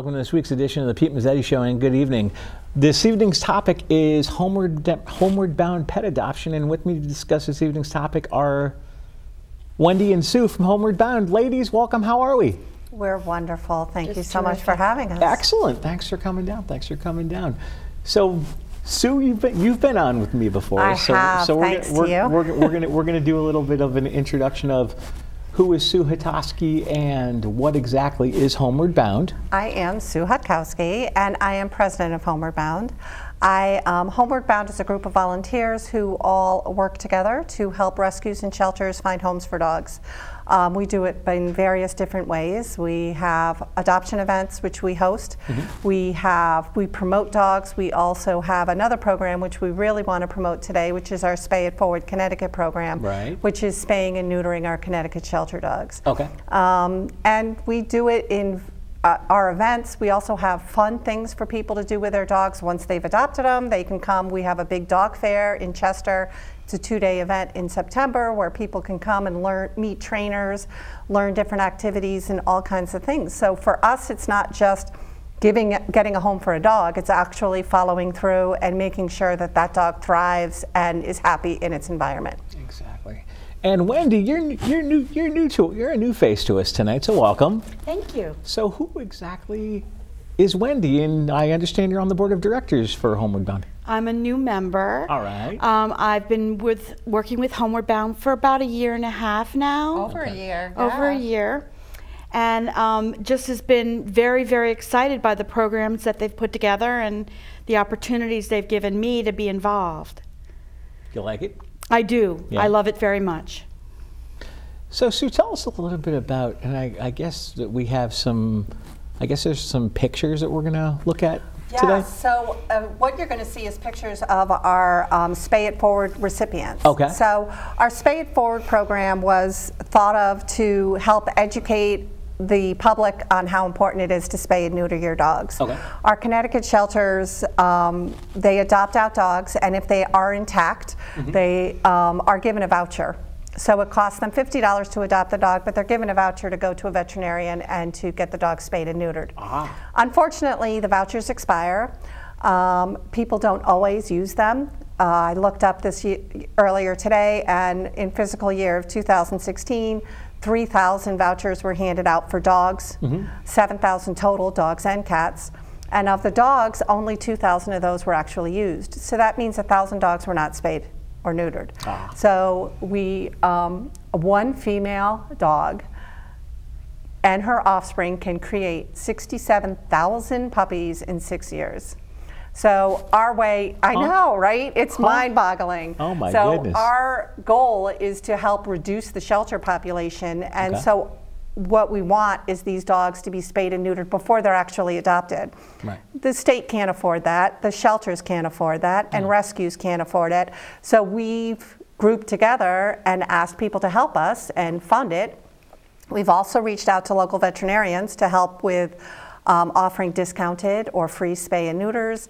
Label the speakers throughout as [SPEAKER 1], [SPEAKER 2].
[SPEAKER 1] welcome to this week's edition of the Pete Mezzetti Show, and good evening. This evening's topic is homeward bound pet adoption, and with me to discuss this evening's topic are Wendy and Sue from Homeward Bound. Ladies, welcome. How are we?
[SPEAKER 2] We're wonderful. Thank you so much for having us.
[SPEAKER 1] Excellent. Thanks for coming down. Thanks for coming down. So, Sue, you've been on with me before.
[SPEAKER 2] I have.
[SPEAKER 1] So
[SPEAKER 2] thanks to you.
[SPEAKER 1] We're gonna do a little bit of an introduction of who is Sue Hutowski and what exactly is Homeward Bound.
[SPEAKER 2] I am Sue Hutowski, and I am president of Homeward Bound. Homeward Bound is a group of volunteers who all work together to help rescues and shelters find homes for dogs. We do it in various different ways. We have adoption events, which we host. We promote dogs. We also have another program which we really want to promote today, which is our Spay It Forward Connecticut program, which is spaying and neutering our Connecticut shelter dogs.
[SPEAKER 1] Okay.
[SPEAKER 2] And we do it in our events. We also have fun things for people to do with their dogs. Once they've adopted them, they can come. We have a big dog fair in Chester. It's a 2-day event in September where people can come and meet trainers, learn different activities and all kinds of things. So for us, it's not just getting a home for a dog. It's actually following through and making sure that that dog thrives and is happy in its environment.
[SPEAKER 1] Exactly. And Wendy, you're a new face to us tonight, so welcome.
[SPEAKER 3] Thank you.
[SPEAKER 1] So who exactly is Wendy? And I understand you're on the board of directors for Homeward Bound.
[SPEAKER 3] I'm a new member.
[SPEAKER 1] All right.
[SPEAKER 3] I've been working with Homeward Bound for about 1.5 years now.
[SPEAKER 2] Over a year.
[SPEAKER 3] Over a year. And just has been very, very excited by the programs that they've put together and the opportunities they've given me to be involved.
[SPEAKER 1] You like it?
[SPEAKER 3] I do.
[SPEAKER 1] Yeah.
[SPEAKER 3] I love it very much.
[SPEAKER 1] So Sue, tell us a little bit about, and I guess that we have some, I guess there's some pictures that we're going to look at today.
[SPEAKER 2] So what you're going to see is pictures of our Spay It Forward recipients.
[SPEAKER 1] Okay.
[SPEAKER 2] So our Spay It Forward program was thought of to help educate the public on how important it is to spay and neuter your dogs.
[SPEAKER 1] Okay.
[SPEAKER 2] Our Connecticut shelters, they adopt out dogs, and if they are intact, they are given a voucher. So it costs them $50 to adopt the dog, but they're given a voucher to go to a veterinarian and to get the dog spayed and neutered. Unfortunately, the vouchers expire. People don't always use them. I looked up this earlier today, and in fiscal year of 2016, 3,000 vouchers were handed out for dogs, 7,000 total, dogs and cats. And of the dogs, only 2,000 of those were actually used. So that means 1,000 dogs were not spayed or neutered. So one female dog and her offspring can create 67,000 puppies in 6 years. So our way, I know, right? It's mind-boggling.
[SPEAKER 1] Oh my
[SPEAKER 2] So
[SPEAKER 1] goodness.
[SPEAKER 2] our goal is to help reduce the shelter population, and so what we want is these dogs to be spayed and neutered before they're actually adopted.
[SPEAKER 1] Right.
[SPEAKER 2] The state can't afford that, the shelters can't afford that, and rescues can't afford it. So we've grouped together and asked people to help us and fund it. We've also reached out to local veterinarians to help with offering discounted or free spay and neuters.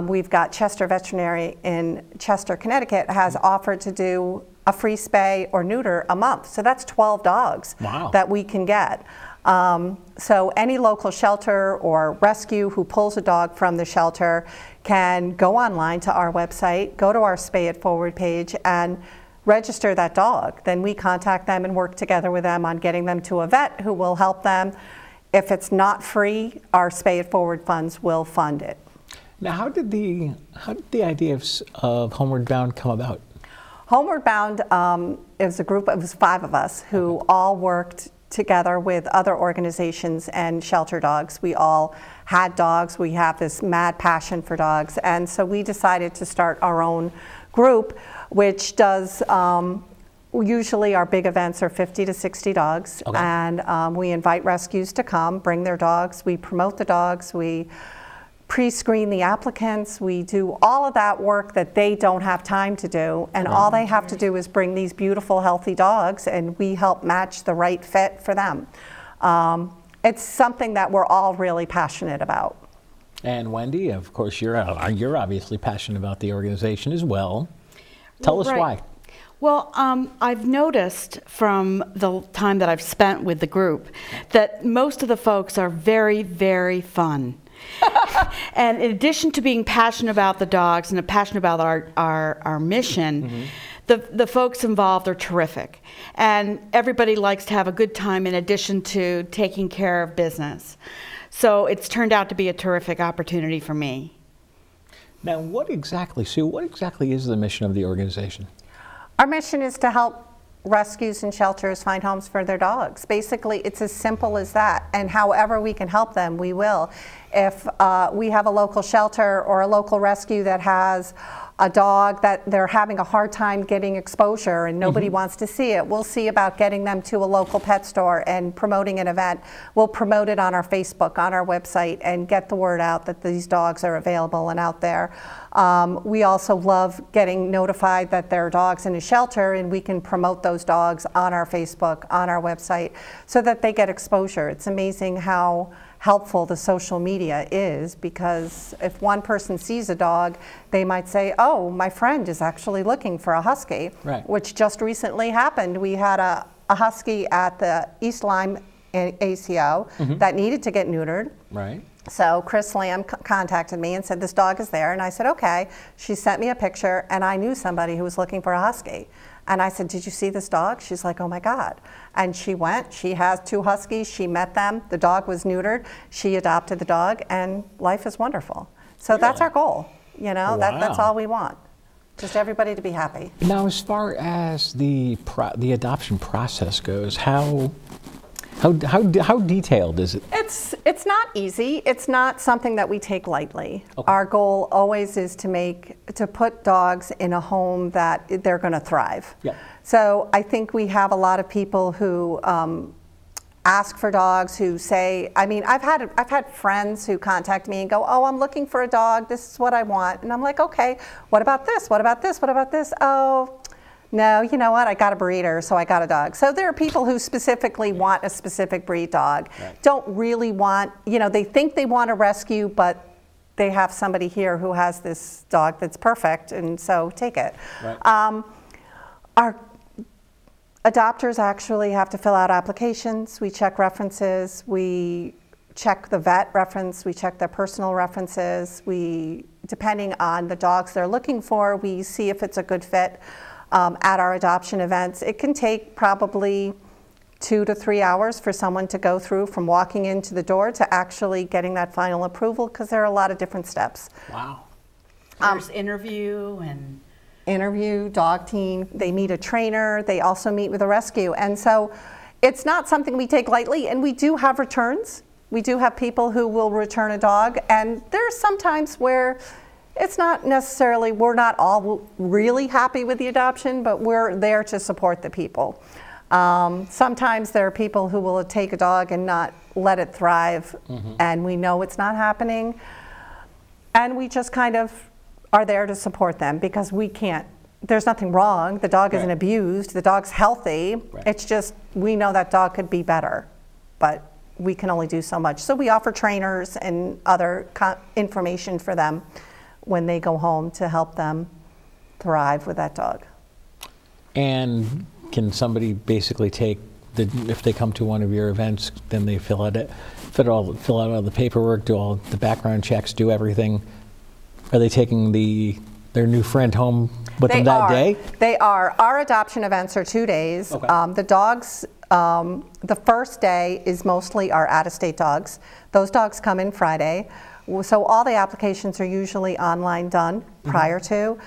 [SPEAKER 2] We've got Chester Veterinary in Chester, Connecticut has offered to do a free spay or neuter a month. So that's 12 dogs that we can get. So any local shelter or rescue who pulls a dog from the shelter can go online to our website, go to our Spay It Forward page, and register that dog. Then we contact them and work together with them on getting them to a vet who will help them. If it's not free, our Spay It Forward funds will fund it.
[SPEAKER 1] Now, how did the idea of Homeward Bound come about?
[SPEAKER 2] Homeward Bound is a group, it was 5 of us who all worked together with other organizations and shelter dogs. We all had dogs. We have this mad passion for dogs. And so we decided to start our own group, which does usually our big events are 50 to 60 dogs, and we invite rescues to come, bring their dogs, we promote the dogs, we pre-screen the applicants, we do all of that work that they don't have time to do, and all they have to do is bring these beautiful, healthy dogs, and we help match the right fit for them. It's something that we're all really passionate about.
[SPEAKER 1] And Wendy, of course, you're obviously passionate about the organization as well. Tell us why.
[SPEAKER 3] Well, I've noticed from the time that I've spent with the group that most of the folks are very, very fun. And in addition to being passionate about the dogs and passionate about our mission, the folks involved are terrific. And everybody likes to have a good time in addition to taking care of business. So it's turned out to be a terrific opportunity for me.
[SPEAKER 1] Now, what exactly, Sue, what exactly is the mission of the organization?
[SPEAKER 2] Our mission is to help rescues and shelters find homes for their dogs. Basically, it's as simple as that. And however we can help them, we will. If we have a local shelter or a local rescue that has a dog that they're having a hard time getting exposure and nobody wants to see it, we'll see about getting them to a local pet store and promoting an event. We'll promote it on our Facebook, on our website, and get the word out that these dogs are available and out there. We also love getting notified that there are dogs in a shelter, and we can promote those dogs on our Facebook, on our website, so that they get exposure. It's amazing how helpful the social media is, because if one person sees a dog, they might say, oh, my friend is actually looking for a husky, which just recently happened. We had a husky at the East Lyme ACO that needed to get neutered. So Chris Lamb contacted me and said, this dog is there. And I said, okay. She sent me a picture, and I knew somebody who was looking for a husky. And I said, did you see this dog? She's like, oh my God. And she went, she has 2 huskies, she met them, the dog was neutered, she adopted the dog, and life is wonderful. So that's our goal, you know, that's all we want. Just everybody to be happy.
[SPEAKER 1] Now, as far as the adoption process goes, how detailed is it?
[SPEAKER 2] It's not easy. It's not something that we take lightly. Our goal always is to put dogs in a home that they're going to thrive. So I think we have a lot of people who ask for dogs, who say, I mean, I've had friends who contact me and go, oh, I'm looking for a dog, this is what I want. And I'm like, okay, what about this? What about this? What about this? Oh, no, you know what, I got a breeder, so I got a dog. So there are people who specifically want a specific breed dog, don't really want, you know, they think they want a rescue, but they have somebody here who has this dog that's perfect, and so take it. Our adopters actually have to fill out applications. We check references. We check the vet reference. We check their personal references. Depending on the dogs they're looking for, we see if it's a good fit. At our adoption events, it can take probably 2 to 3 hours for someone to go through from walking into the door to actually getting that final approval, because there are a lot of different steps.
[SPEAKER 3] Wow. There's
[SPEAKER 2] interview, dog team, they meet a trainer, they also meet with a rescue. And so it's not something we take lightly, and we do have returns. We do have people who will return a dog, and there's some times where it's not necessarily, we're not all really happy with the adoption, but we're there to support the people. Sometimes there are people who will take a dog and not let it thrive, and we know it's not happening. And we just kind of are there to support them, because we can't, there's nothing wrong. The dog isn't abused, the dog's healthy. It's just, we know that dog could be better, but we can only do so much. So we offer trainers and other information for them when they go home to help them thrive with that dog.
[SPEAKER 1] And can somebody basically take if they come to one of your events, then they fill out all the paperwork, do all the background checks, do everything? Are they taking their new friend home with them that day? They are.
[SPEAKER 2] Our adoption events are 2 days. The dogs, the first day is mostly our out-of-state dogs. Those dogs come in Friday. So all the applications are usually online done prior to.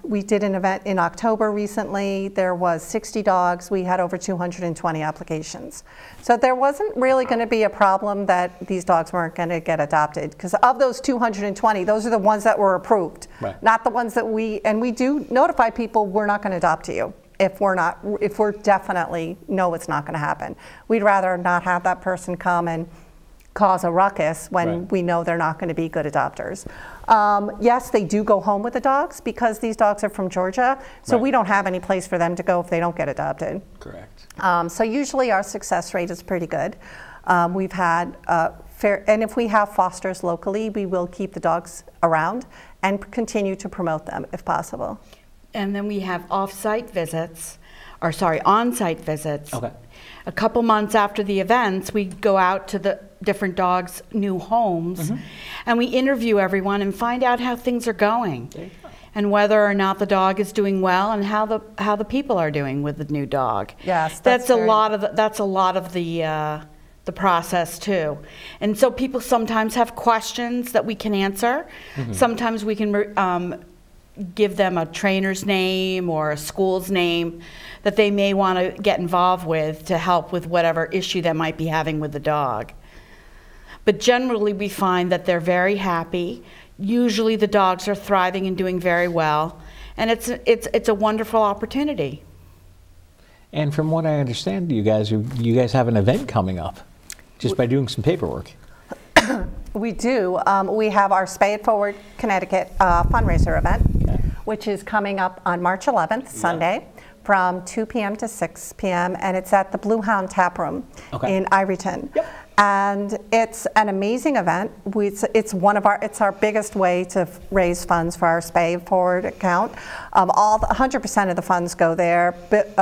[SPEAKER 2] We did an event in October recently. There was 60 dogs. We had over 220 applications. So there wasn't really going to be a problem that these dogs weren't going to get adopted, because of those 220, those are the ones that were approved, not the ones that we do notify people, we're not going to adopt to you. If we're definitely know it's not going to happen. We'd rather not have that person come and cause a ruckus when we know they're not going to be good adopters. Yes, they do go home with the dogs, because these dogs are from Georgia, so we don't have any place for them to go if they don't get adopted.
[SPEAKER 1] Correct.
[SPEAKER 2] So usually our success rate is pretty good. We've had and if we have fosters locally, we will keep the dogs around and continue to promote them if possible.
[SPEAKER 3] And then we have off-site visits, or sorry, on-site visits.
[SPEAKER 1] Okay.
[SPEAKER 3] A couple months after the events, we go out to the different dogs' new homes, and we interview everyone and find out how things are going, and whether or not the dog is doing well, and how the people are doing with the new dog.
[SPEAKER 2] Yes,
[SPEAKER 3] that's a lot of the process too. And so people sometimes have questions that we can answer. Sometimes we can give them a trainer's name or a school's name that they may want to get involved with to help with whatever issue they might be having with the dog. But generally we find that they're very happy. Usually the dogs are thriving and doing very well, and it's a wonderful opportunity.
[SPEAKER 1] And from what I understand, you guys have an event coming up just by doing some paperwork.
[SPEAKER 2] We do. We have our Spay It Forward Connecticut fundraiser event, which is coming up on March 11th, Sunday, from 2 p.m. to 6 p.m. and it's at the Blue Hound Tap Room in Ivyton. And it's an amazing event. It's our biggest way to raise funds for our Spay It Forward account. 100% of the funds go there. But,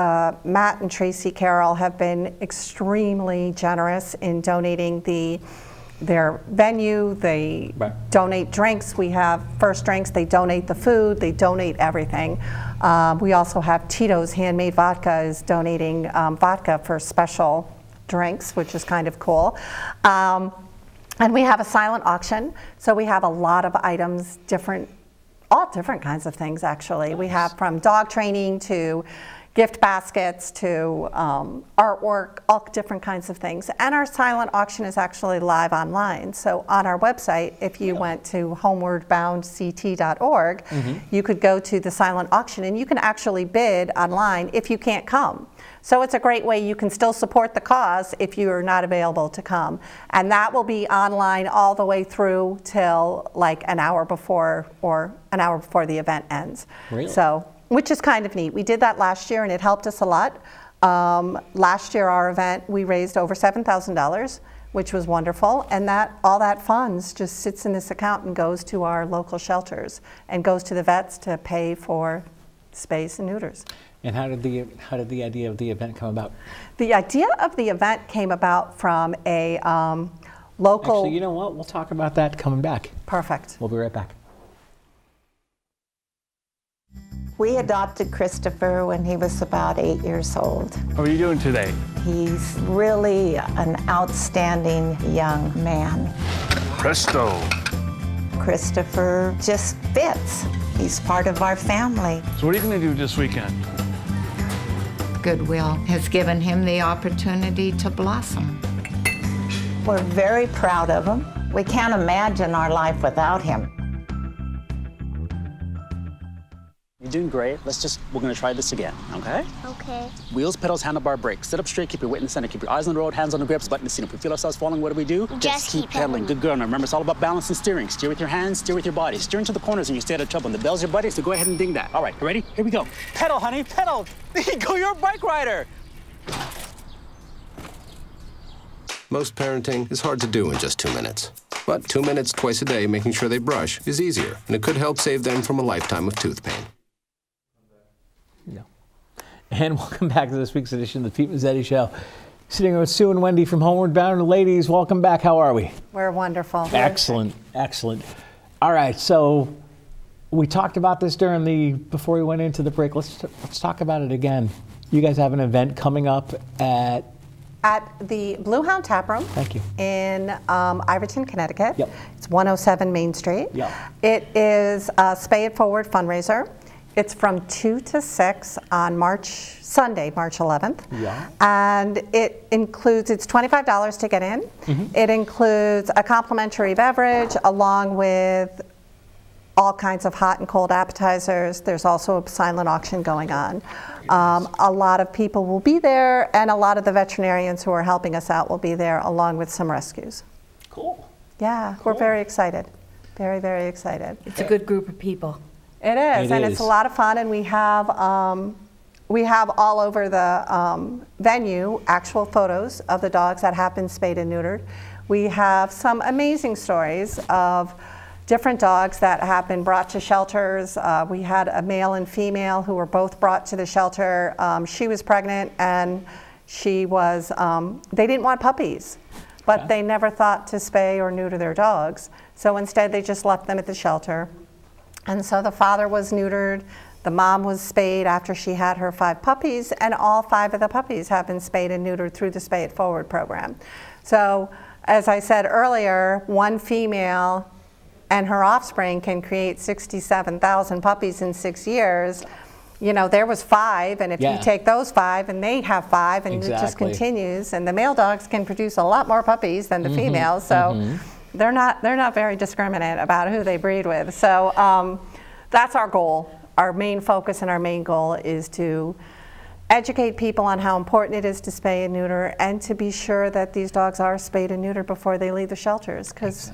[SPEAKER 2] Matt and Tracy Carroll have been extremely generous in donating their venue. They donate drinks. We have First Drinks. They donate the food. They donate everything. We also have Tito's Handmade Vodka is donating vodka for special drinks, which is kind of cool. And we have a silent auction. So we have a lot of items, all different kinds of things actually. We have from dog training to gift baskets to artwork, all different kinds of things. And our silent auction is actually live online. So on our website, if you went to homewardboundct.org, you could go to the silent auction and you can actually bid online if you can't come. So it's a great way you can still support the cause if you are not available to come. And that will be online all the way through till like an hour before the event ends.
[SPEAKER 1] Really?
[SPEAKER 2] So, which is kind of neat. We did that last year and it helped us a lot. Last year our event, we raised over $7,000, which was wonderful. And all that funds just sits in this account and goes to our local shelters and goes to the vets to pay for space and neuters.
[SPEAKER 1] And how did the idea of the event come about?
[SPEAKER 2] The idea of the event came about from a local...
[SPEAKER 1] Actually, you know what? We'll talk about that coming back.
[SPEAKER 2] Perfect.
[SPEAKER 1] We'll be right back.
[SPEAKER 4] We adopted Christopher when he was about 8 years old.
[SPEAKER 5] How are you doing today?
[SPEAKER 4] He's really an outstanding young man.
[SPEAKER 5] Presto.
[SPEAKER 4] Christopher just fits. He's part of our family.
[SPEAKER 5] So what are you going to do this weekend?
[SPEAKER 6] Goodwill has given him the opportunity to blossom.
[SPEAKER 4] We're very proud of him. We can't imagine our life without him.
[SPEAKER 7] You're doing great. We're gonna try this again, okay?
[SPEAKER 8] Okay.
[SPEAKER 7] Wheels, pedals, handlebar, brakes. Sit up straight, keep your weight in the center, keep your eyes on the road, hands on the grips, button the seat. If we feel ourselves falling, what do?
[SPEAKER 8] Just keep
[SPEAKER 7] pedaling. Good girl. Now remember, it's all about balance and steering. Steer with your hands, steer with your body. Steer into the corners and you stay out of trouble. And the bell's your buddy, so go ahead and ding that. All right, you ready? Here we go. Pedal, honey, pedal. There you go, you're a bike rider.
[SPEAKER 9] Most parenting is hard to do in just 2 minutes. But 2 minutes twice a day making sure they brush is easier, and it could help save them from a lifetime of tooth pain.
[SPEAKER 1] No. And welcome back to this week's edition of the Pete Mezzetti Show. Sitting here with Sue and Wendy from Homeward Bound. Ladies, welcome back. How are we?
[SPEAKER 2] We're wonderful.
[SPEAKER 1] Excellent, excellent. All right, so we talked about this before we went into the break. Let's talk about it again. You guys have an event coming up at
[SPEAKER 2] the Blue Hound Tap Room.
[SPEAKER 1] Thank you.
[SPEAKER 2] In Ivyton, Connecticut.
[SPEAKER 1] Yep.
[SPEAKER 2] It's 107 Main Street.
[SPEAKER 1] Yep.
[SPEAKER 2] It is a Spay It Forward fundraiser. It's from 2 to 6 on Sunday, March 11th.
[SPEAKER 1] Yeah.
[SPEAKER 2] And it's $25 to get in. It includes a complimentary beverage along with all kinds of hot and cold appetizers. There's also a silent auction going on. A lot of people will be there, and a lot of the veterinarians who are helping us out will be there, along with some rescues.
[SPEAKER 1] Cool.
[SPEAKER 2] Yeah, cool. We're very excited. Very, very excited.
[SPEAKER 3] It's a good group of people.
[SPEAKER 2] It is, it's a lot of fun, and we have all over the venue actual photos of the dogs that have been spayed and neutered. We have some amazing stories of different dogs that have been brought to shelters. We had a male and female who were both brought to the shelter. She was pregnant and she was, they didn't want puppies, but they never thought to spay or neuter their dogs. So instead they just left them at the shelter. And so the father was neutered, the mom was spayed after she had her 5 puppies, and all 5 of the puppies have been spayed and neutered through the Spay It Forward program. So as I said earlier, one female and her offspring can create 67,000 puppies in 6 years. You know, there was 5, and if you take those 5 and they have 5, and it just continues, and the male dogs can produce a lot more puppies than the females, so they're not very discriminate about who they breed with. So that's our goal. Our main focus and our main goal is to educate people on how important it is to spay and neuter, and to be sure that these dogs are spayed and neutered before they leave the shelters, because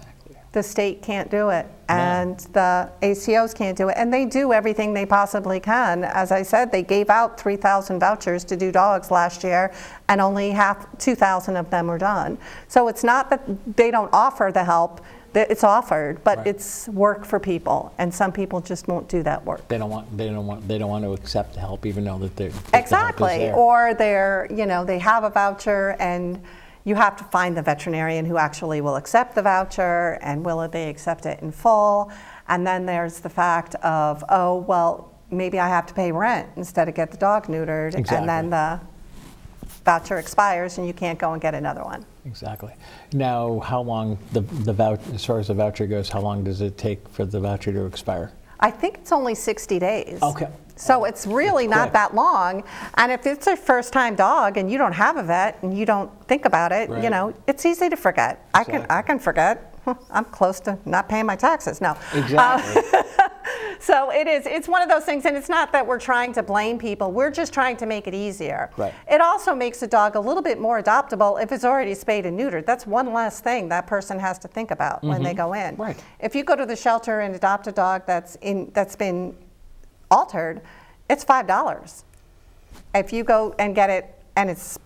[SPEAKER 2] the state can't do it, and the ACOs can't do it, and they do everything they possibly can. As I said, they gave out 3,000 vouchers to do dogs last year, and only 2,000 of them were done. So it's not that they don't offer the help. It's offered, but it's work for people, and some people just won't do that work.
[SPEAKER 1] They don't want to accept the help, even though that they're
[SPEAKER 2] exactly, or they're, you know, they have a voucher, and you have to find the veterinarian who actually will accept the voucher, and will they accept it in full. And then there's the fact of, oh, well, maybe I have to pay rent instead of get the dog neutered, and then the voucher expires and you can't go and get another one.
[SPEAKER 1] Exactly. Now, how long, the voucher, as far as the voucher goes, how long does it take for the voucher to expire?
[SPEAKER 2] I think it's only 60 days.
[SPEAKER 1] Okay.
[SPEAKER 2] So it's really not that long. And if it's a first-time dog and you don't have a vet and you don't think about it, you know, it's easy to forget.
[SPEAKER 1] Exactly.
[SPEAKER 2] I can forget. I'm close to not paying my taxes. No.
[SPEAKER 1] Exactly.
[SPEAKER 2] So it's one of those things, and it's not that we're trying to blame people. We're just trying to make it easier.
[SPEAKER 1] Right.
[SPEAKER 2] It also makes a dog a little bit more adoptable if it's already spayed and neutered. That's one less thing that person has to think about when they go in.
[SPEAKER 1] Right.
[SPEAKER 2] If you go to the shelter and adopt a dog that's been altered, it's $5. If you go and get it and it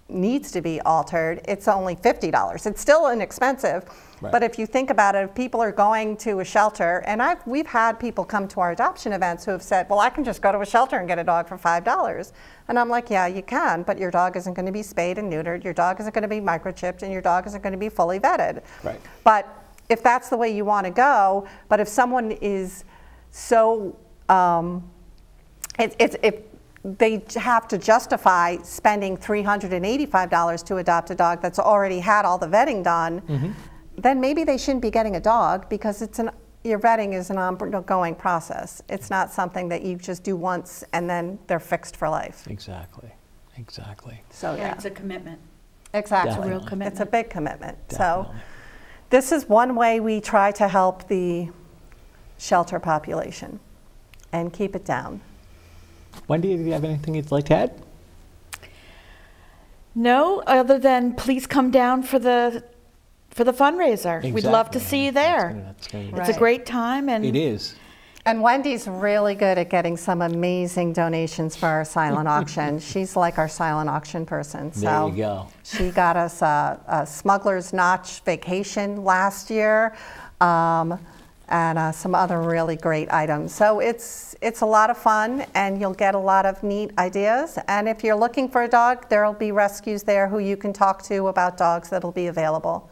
[SPEAKER 2] needs to be altered, it's only $50. It's still inexpensive, but if you think about it, if people are going to a shelter, and we've had people come to our adoption events who have said, well, I can just go to a shelter and get a dog for $5. And I'm like, yeah, you can, but your dog isn't going to be spayed and neutered, your dog isn't going to be microchipped, and your dog isn't going to be fully vetted.
[SPEAKER 1] Right.
[SPEAKER 2] But if that's the way you want to go, but if someone is so, if they have to justify spending $385 to adopt a dog that's already had all the vetting done, then maybe they shouldn't be getting a dog, because your vetting is an ongoing process. It's not something that you just do once and then they're fixed for life.
[SPEAKER 1] Exactly. Exactly.
[SPEAKER 2] So yeah,
[SPEAKER 3] it's a commitment.
[SPEAKER 2] Exactly.
[SPEAKER 3] It's a real commitment.
[SPEAKER 2] It's a big commitment.
[SPEAKER 1] Definitely.
[SPEAKER 2] So this is one way we try to help the shelter population and keep it down.
[SPEAKER 1] Wendy, do you have anything you'd like to add?
[SPEAKER 3] No, other than please come down for the fundraiser.
[SPEAKER 1] Exactly.
[SPEAKER 3] We'd love to see you there. It's a great time, and
[SPEAKER 1] it is.
[SPEAKER 2] And Wendy's really good at getting some amazing donations for our silent auction. She's like our silent auction person. So
[SPEAKER 1] there you go.
[SPEAKER 2] She got us a Smuggler's Notch vacation last year. And some other really great items. So it's a lot of fun, and you'll get a lot of neat ideas. And if you're looking for a dog, there'll be rescues there who you can talk to about dogs that are available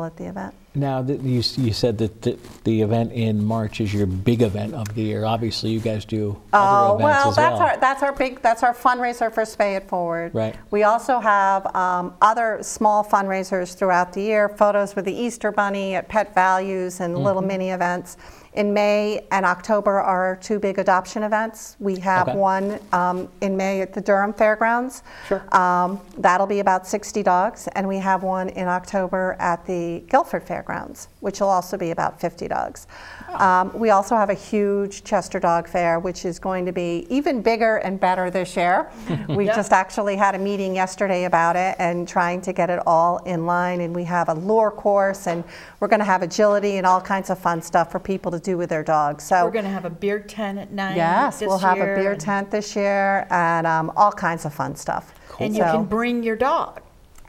[SPEAKER 2] at the event.
[SPEAKER 1] Now, you said that the event in March is your big event of the year. Obviously, you guys do other events as well.
[SPEAKER 2] that's our fundraiser for Spay It Forward.
[SPEAKER 1] Right.
[SPEAKER 2] We also have other small fundraisers throughout the year. Photos with the Easter Bunny at Pet Values and little mini events. In May and October are our 2 big adoption events. We have one in May at the Durham Fairgrounds.
[SPEAKER 1] Sure.
[SPEAKER 2] That'll be about 60 dogs, and we have one in October at the Guilford Fairgrounds, which will also be about 50 dogs. We also have a huge Chester Dog Fair, which is going to be even bigger and better this year. We just actually had a meeting yesterday about it and trying to get it all in line, and we have a lure course, and we're going to have agility and all kinds of fun stuff for people to do with their dogs. So
[SPEAKER 3] we're going to have a beer tent at night.
[SPEAKER 2] Yes, we'll have a beer tent this year, and all kinds of fun stuff.
[SPEAKER 3] And you can bring your dog.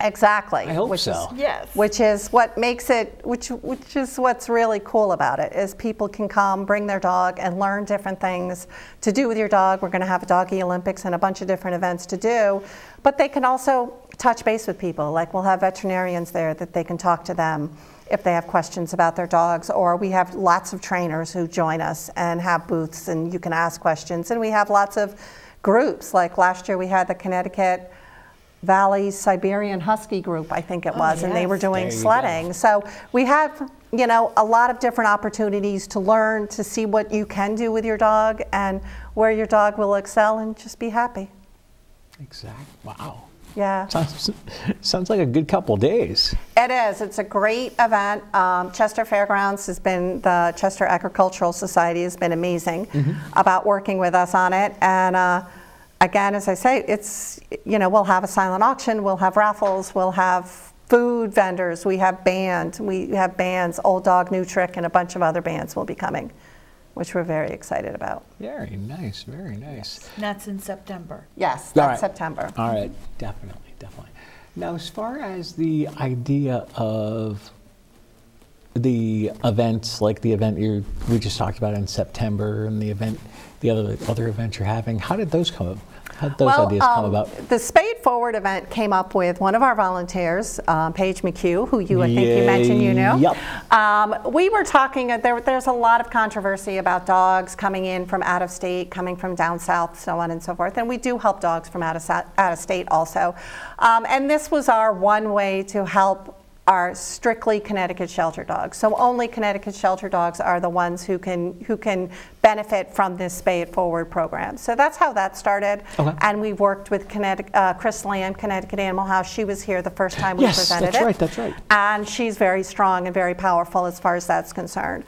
[SPEAKER 2] Exactly.
[SPEAKER 1] I hope so.
[SPEAKER 3] Yes.
[SPEAKER 2] Which is what makes it, which is what's really cool about it, is people can come, bring their dog, and learn different things to do with your dog. We're going to have a Doggy Olympics and a bunch of different events to do, but they can also touch base with people. Like, we'll have veterinarians there that they can talk to them if they have questions about their dogs, or we have lots of trainers who join us and have booths, and you can ask questions. And we have lots of groups. Like last year we had the Connecticut Valley Siberian Husky group, I think it was, and they were doing sledding. So we have, you know, a lot of different opportunities to learn, to see what you can do with your dog and where your dog will excel, and just be happy.
[SPEAKER 1] Exactly. Wow.
[SPEAKER 2] Yeah.
[SPEAKER 1] Sounds like a good couple days.
[SPEAKER 2] It is. It's a great event. Chester Fairgrounds has been, the Chester Agricultural Society has been amazing about working with us on it. And again, as I say, it's, you know, we'll have a silent auction, we'll have raffles, we'll have food vendors, we have bands, Old Dog, New Trick, and a bunch of other bands will be coming, which we're very excited about.
[SPEAKER 1] Very nice, very nice.
[SPEAKER 3] And that's in September.
[SPEAKER 2] Yes, that's September.
[SPEAKER 1] All right, definitely, definitely. Now, as far as the idea of the events, like the event we just talked about in September, and the event, the other events you're having, how did those come up? How did those ideas come about?
[SPEAKER 2] The Spay It Forward event came up with one of our volunteers, Paige McHugh, who I think you mentioned you knew.
[SPEAKER 1] Yep.
[SPEAKER 2] We were talking, there's a lot of controversy about dogs coming in from out of state, coming from down south, so on and so forth. And we do help dogs from out of state also. And this was our one way to help are strictly Connecticut shelter dogs. So only Connecticut shelter dogs are the ones who can benefit from this Spay It Forward program. So that's how that started. Okay. And we've worked with Chris Lamb, Connecticut Animal House. She was here the first time we presented it.
[SPEAKER 1] Yes, that's right.
[SPEAKER 2] And she's very strong and very powerful as far as that's concerned.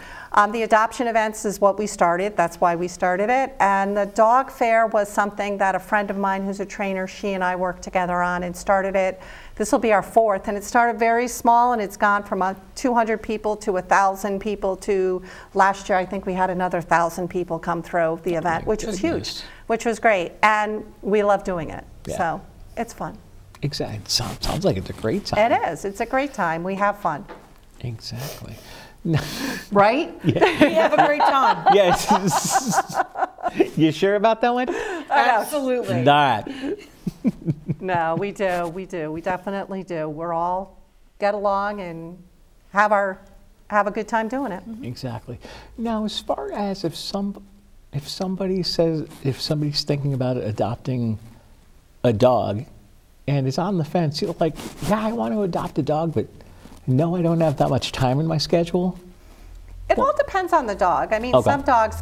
[SPEAKER 2] The adoption events is what we started. That's why we started it. And the dog fair was something that a friend of mine who's a trainer, she and I worked together on and started it. This will be our fourth, and it started very small, and it's gone from 200 people to 1,000 people to last year I think we had another 1,000 people come through the event, which was huge, which was great, and we love doing it. So it's fun.
[SPEAKER 1] Exactly. Sounds like it's a great time.
[SPEAKER 2] It is. It's a great time. We have fun.
[SPEAKER 1] Exactly.
[SPEAKER 2] Right?
[SPEAKER 1] Yeah.
[SPEAKER 3] We have a great time.
[SPEAKER 1] Yes. You sure about that one?
[SPEAKER 3] Absolutely.
[SPEAKER 1] Not.
[SPEAKER 2] No, we do. We do. We definitely do. We're all get along and have a good time doing it.
[SPEAKER 1] Exactly. Now, as far as if somebody's thinking about adopting a dog and is on the fence, you're like, yeah, I want to adopt a dog, but no, I don't have that much time in my schedule.
[SPEAKER 2] It all depends on the dog. I mean, some dogs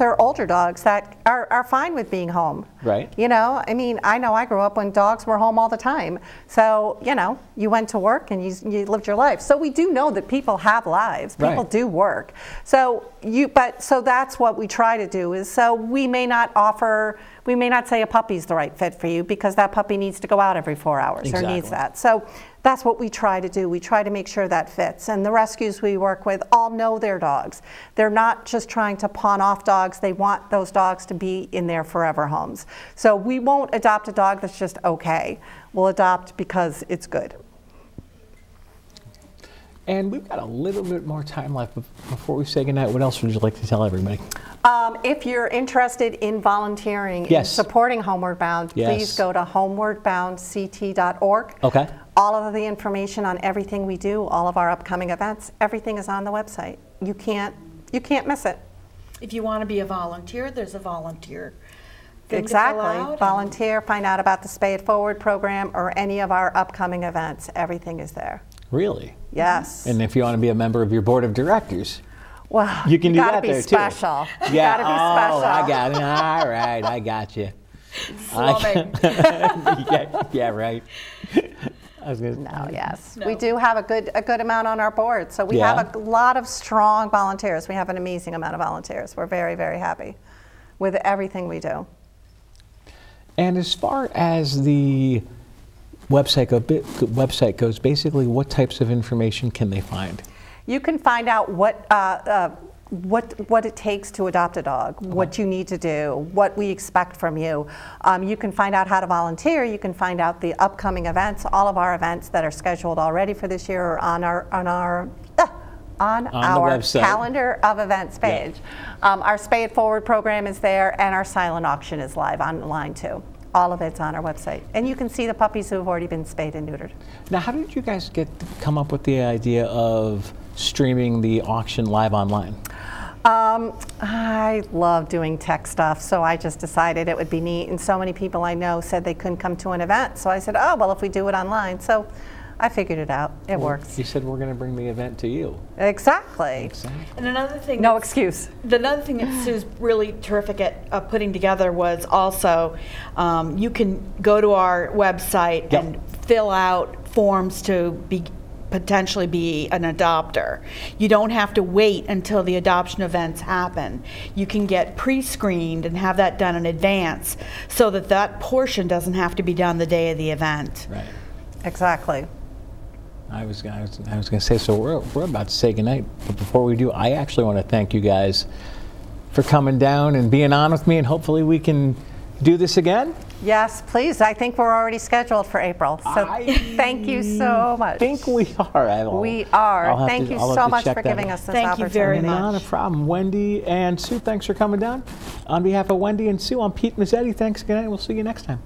[SPEAKER 2] are older dogs that are fine with being home.
[SPEAKER 1] Right.
[SPEAKER 2] You know, I mean, I know I grew up when dogs were home all the time. So, you know, you went to work and you lived your life. So we do know that people have lives. People do work. So so that's what we try to do is, so we may not say a puppy's the right fit for you because that puppy needs to go out every 4 hours or needs that. So that's what we try to do. We try to make sure that fits. And the rescues we work with all know their dogs. They're not just trying to pawn off dogs. They want those dogs to be in their forever homes. So we won't adopt a dog that's just okay. We'll adopt because it's good.
[SPEAKER 1] And we've got a little bit more time left before we say goodnight. What else would you like to tell everybody?
[SPEAKER 2] If you're interested in volunteering and supporting Homeward Bound, please go to homewardboundct.org.
[SPEAKER 1] Okay.
[SPEAKER 2] All of the information on everything we do, all of our upcoming events, everything is on the website. You can't miss it.
[SPEAKER 3] If you want to be a volunteer, there's a volunteer.
[SPEAKER 2] Exactly. Volunteer, find out about the Spay It Forward program or any of our upcoming events. Everything is there.
[SPEAKER 1] Really?
[SPEAKER 2] Yes.
[SPEAKER 1] And if you want to be a member of your board of directors,
[SPEAKER 2] well,
[SPEAKER 1] you can do that there too.
[SPEAKER 2] You gotta be special.
[SPEAKER 1] Yeah.
[SPEAKER 2] You gotta be special.
[SPEAKER 1] I got it. All right, I got you. Yeah, right. I was gonna
[SPEAKER 2] No. We do have a good amount on our board. So we have a lot of strong volunteers. We have an amazing amount of volunteers. We're very, very happy with everything we do.
[SPEAKER 1] And as far as the website goes, basically what types of information can they find?
[SPEAKER 2] You can find out what what it takes to adopt a dog, what you need to do, what we expect from you. You can find out how to volunteer. You can find out the upcoming events. All of our events that are scheduled already for this year are on our calendar of events page. Yeah. Our Spay It Forward program is there, and our silent auction is live online too. All of it's on our website, and you can see the puppies who have already been spayed and neutered.
[SPEAKER 1] Now, how did you guys come up with the idea of streaming the auction live online?
[SPEAKER 2] I love doing tech stuff, so I just decided it would be neat, and so many people I know said they couldn't come to an event, so I said, oh, well, if we do it online. So I figured it out. It works.
[SPEAKER 1] You said we're going to bring the event to you.
[SPEAKER 2] Exactly.
[SPEAKER 3] And another thing,
[SPEAKER 2] no excuse.
[SPEAKER 3] Another thing that Sue's really terrific at putting together was also you can go to our website and fill out forms to potentially be an adopter. You don't have to wait until the adoption events happen. You can get pre-screened and have that done in advance so that that portion doesn't have to be done the day of the event.
[SPEAKER 1] Right.
[SPEAKER 2] Exactly.
[SPEAKER 1] I was going to say, so we're about to say goodnight, but before we do, I actually want to thank you guys for coming down and being on with me, and hopefully we can do this again.
[SPEAKER 2] Yes, please. I think we're already scheduled for April, so thank you so much.
[SPEAKER 1] I think we are.
[SPEAKER 2] We are. Thank you so much for giving us this opportunity.
[SPEAKER 3] Thank you very much.
[SPEAKER 1] Not a problem. Wendy and Sue, thanks for coming down. On behalf of Wendy and Sue, I'm Pete Mezzetti. Thanks again, and we'll see you next time.